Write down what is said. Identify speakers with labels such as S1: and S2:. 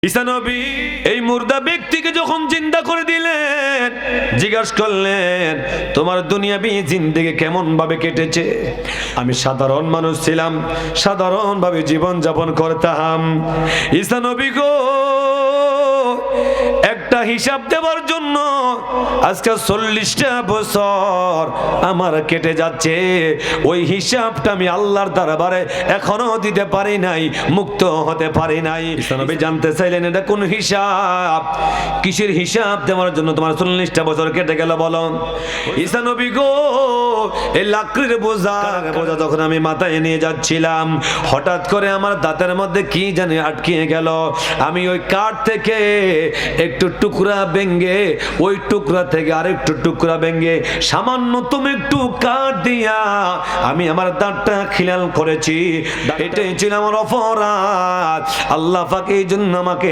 S1: ঈসা নবী এই মুর্দা ব্যক্তিকে যখন জিন্দা করে দিলেন, জিজ্ঞাসা করলেন তোমার দুনিয়াবি জিন্দেগি কেমন ভাবে কেটেছে? আমি সাধারণ মানুষ ছিলাম, সাধারণ ভাবে জীবন যাপন করতাম। ঈসা নবী গো, একটা হিসাব দেওয়ার জন্য আজকে 40টা বছর আমার কেটে যাচ্ছে। ওই হিসাবটা আমি আল্লাহর দরবারে এখনো দিতে পারি নাই, মুক্ত হতে পারি নাই। ঈসা নবী জানতে চাইলেন এটা কোন হিসাব, কিসের হিসাব দেওয়ার জন্য তোমার 40টা বছর কেটে গেল বলো? ঈসা নবী গো, এই লাকড়ির বোঝা যখন আমি মাথায় নিয়ে যাচ্ছিলাম, হঠাৎ করে আমার দাঁতের মধ্যে কি জানি আটকিয়ে গেল। আমি ওই কাঠ থেকে একটু টুকরা ভেঙে, ওই টুকরা থেকে আরেকটু টুকরা ভেঙে, সামান্য তুমি একটু কাঠ দিয়া আমি আমার দাঁতটা খিলাল করেছি। এটাই ছিল আমার অপরাধ। আল্লাহ পাক এই জন্য আমাকে